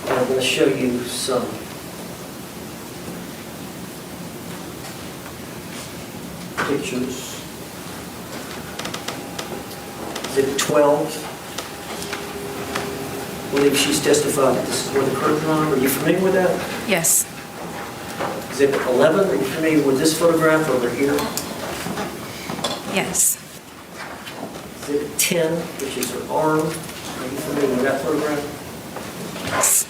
And I'm going to show you some pictures. Exhibit 12. I believe she's testified that this is where the curtain line. Are you familiar with that? Yes. Exhibit 11. Are you familiar with this photograph over here? Yes. Exhibit 10, which is her arm. Are you familiar with that photograph? Yes.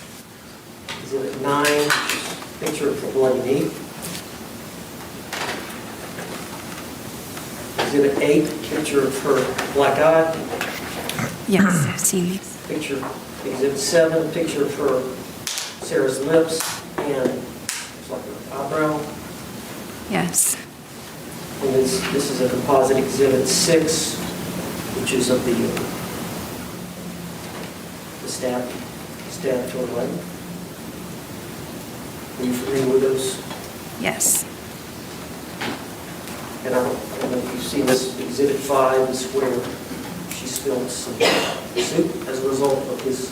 Exhibit 9, which is a picture of her bloody knee. Exhibit 8, picture of her black eye. Yes, I've seen these. Picture, Exhibit 7, picture of her, Sarah's lips and it's like her eyebrow. Yes. And this is a composite Exhibit 6, which is of the stab to her leg. Are you familiar with those? Yes. And I don't know if you've seen this, Exhibit 5 is where she spilled some soup as a result of his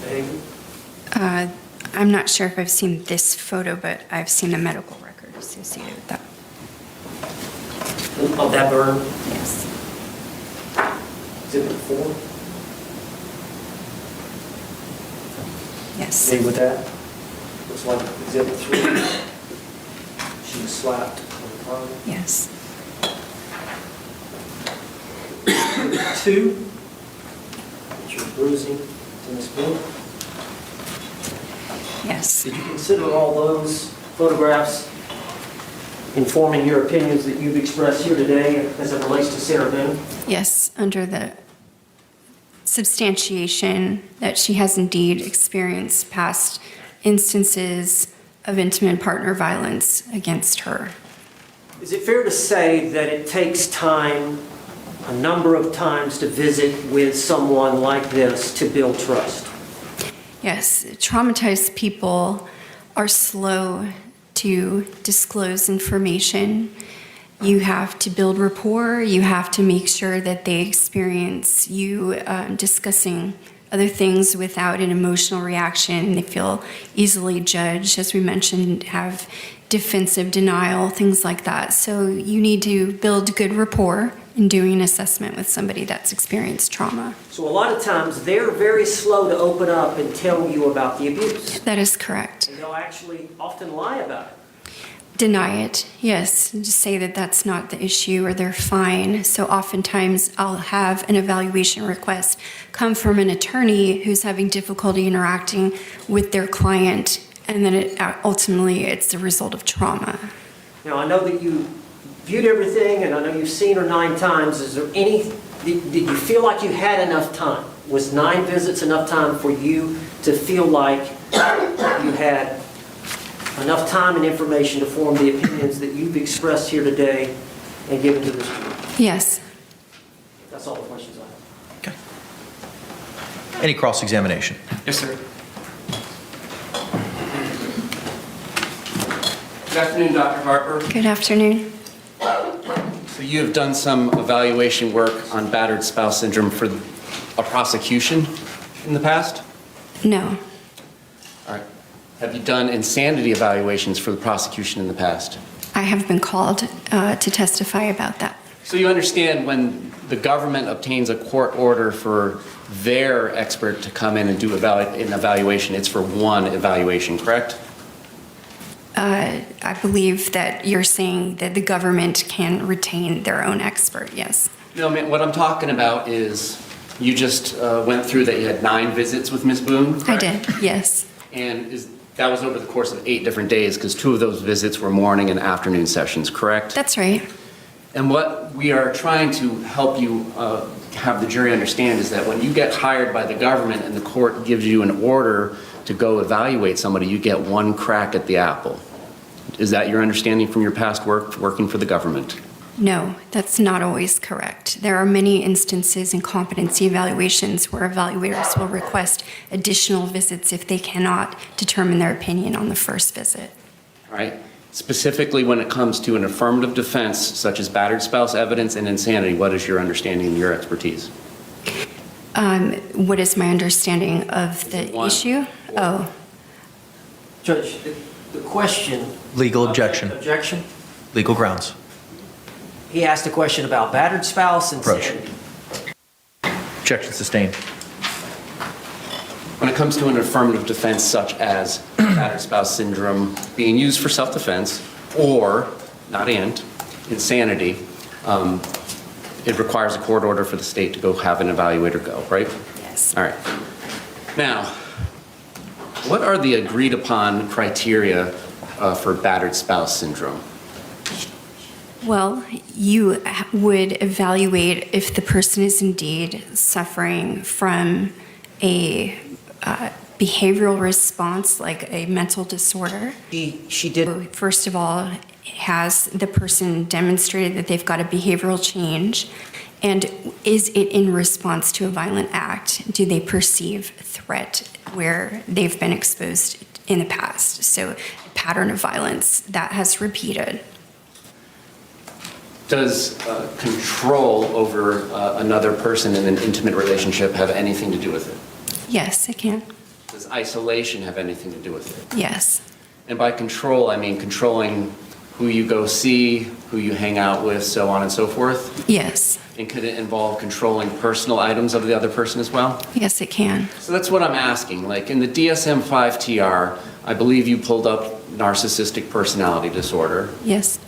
behavior. I'm not sure if I've seen this photo, but I've seen a medical record associated with that. Of that burn, Yes. Exhibit 4. Yes. Agree with that? Looks like Exhibit 3. She was slapped on the tongue. Yes. Exhibit 2. That you're bruising to Ms. Boone. Yes. Did you consider all those photographs informing your opinions that you've expressed here today as it relates to Sarah Boone? Yes, under the substantiation that she has indeed experienced past instances of intimate partner violence against her. Is it fair to say that it takes time, a number of times, to visit with someone like this to build trust? Yes, traumatized people are slow to disclose information. You have to build rapport. You have to make sure that they experience you discussing other things without an emotional reaction. They feel easily judged, as we mentioned, have defensive denial, things like that. So you need to build good rapport in doing an assessment with somebody that's experienced trauma. So a lot of times they're very slow to open up and tell you about the abuse. That is correct. And they'll actually often lie about it. Deny it, yes. Just say that that's not the issue or they're fine. So oftentimes I'll have an evaluation request come from an attorney who's having difficulty interacting with their client, and then ultimately it's the result of trauma. Now, I know that you viewed everything, and I know you've seen her 9 times. Is there did you feel like you had enough time? Was 9 visits enough time for you to feel like you had enough time and information to form the opinions that you've expressed here today and given to this group? Yes. That's all the questions I have. Okay. Any cross-examination? Yes, sir. Good afternoon, Dr. Harper. Good afternoon. So you have done some evaluation work on battered spouse syndrome for a prosecution in the past? No. All right. Have you done insanity evaluations for the prosecution in the past? I have been called to testify about that. So you understand when the government obtains a court order for their expert to come in and do an evaluation, it's for one evaluation, correct? I believe that you're saying that the government can retain their own expert, yes. No, man, what I'm talking about is you just went through that you had 9 visits with Ms. Boone, correct? I did, yes. And that was over the course of 8 different days, because 2 of those visits were morning and afternoon sessions, correct? That's right. And what we are trying to help you have the jury understand is that when you get hired by the government and the court gives you an order to go evaluate somebody, you get one crack at the apple. Is that your understanding from your past work working for the government? No, that's not always correct. There are many instances in competency evaluations where evaluators will request additional visits if they cannot determine their opinion on the first visit. All right. Specifically when it comes to an affirmative defense, such as battered spouse evidence and insanity, what is your understanding and your expertise? What is my understanding of the One. issue? Oh, Judge, the question... Legal objection. Objection? Legal grounds. He asked a question about battered spouse and Approach. insanity. Objection sustained. When it comes to an affirmative defense such as battered spouse syndrome being used for self-defense or, not and, insanity, it requires a court order for the state to go have an evaluator go, right? yes. All right. Now, what are the agreed upon criteria for battered spouse syndrome? Well, you would evaluate if the person is indeed suffering from a behavioral response, like a mental disorder. She did... First of all, has the person demonstrated that they've got a behavioral change? And is it in response to a violent act? Do they perceive threat where they've been exposed in the past? So a pattern of violence that has repeated. Does control over another person in an intimate relationship have anything to do with it? Yes, it can. Does isolation have anything to do with it? Yes. And by control, I mean controlling who you go see, who you hang out with, so on and so forth? Yes. And could it involve controlling personal items of the other person as well? Yes, it can. So that's what I'm asking. Like in the DSM-5 TR, I believe you pulled up narcissistic personality disorder. Yes.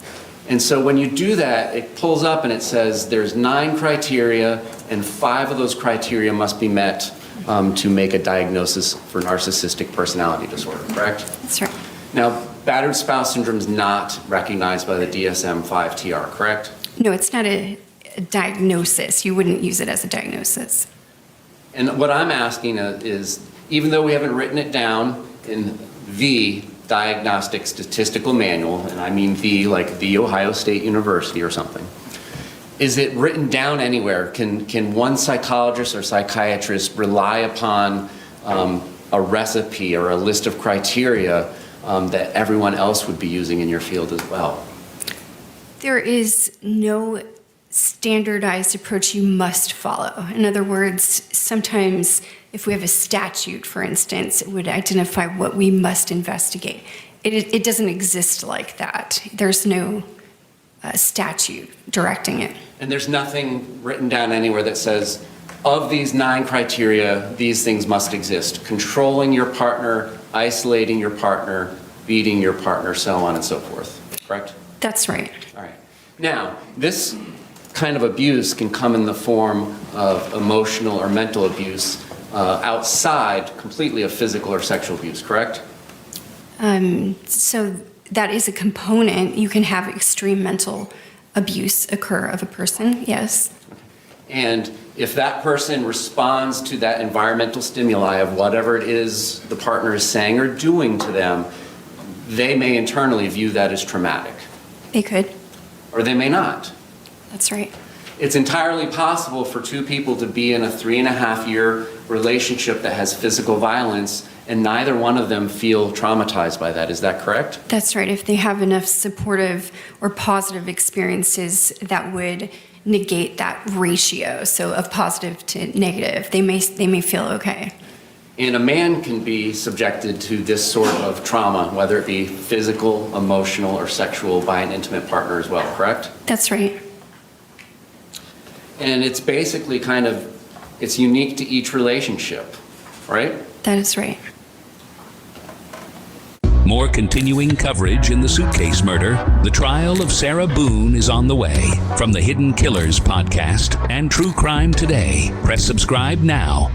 And so when you do that, it pulls up and it says there's 9 criteria, and 5 of those criteria must be met to make a diagnosis for narcissistic personality disorder, correct? That's right. Now, battered spouse syndrome is not recognized by the DSM-5 TR, correct? No, it's not a diagnosis. You wouldn't use it as a diagnosis. And what I'm asking is, even though we haven't written it down in the Diagnostic Statistical Manual, and I mean the, like the Ohio State University or something, is it written down anywhere? Can one psychologist or psychiatrist rely upon a recipe or a list of criteria that everyone else would be using in your field as well? There is no standardized approach you must follow. In other words, sometimes if we have a statute, for instance, it would identify what we must investigate. It doesn't exist like that. There's no statute directing it. And there's nothing written down anywhere that says, of these 9 criteria, these things must exist. Controlling your partner, isolating your partner, beating your partner, so on and so forth, correct? That's right. All right. Now, this kind of abuse can come in the form of emotional or mental abuse outside completely of physical or sexual abuse, correct? So that is a component. You can have extreme mental abuse occur of a person, yes. And if that person responds to that environmental stimuli of whatever it is the partner is saying or doing to them, they may internally view that as traumatic. They could. Or they may not. That's right. It's entirely possible for 2 people to be in a 3.5-year relationship that has physical violence and neither one of them feel traumatized by that. Is that correct? That's right. If they have enough supportive or positive experiences that would negate that ratio, so of positive to negative, they may feel okay. And a man can be subjected to this sort of trauma, whether it be physical, emotional, or sexual, by an intimate partner as well, correct? That's right. And it's basically it's unique to each relationship, right? That is right. More continuing coverage in the suitcase murder. The Trial of Sarah Boone is on the way. From the Hidden Killers podcast and True Crime Today. Press subscribe now.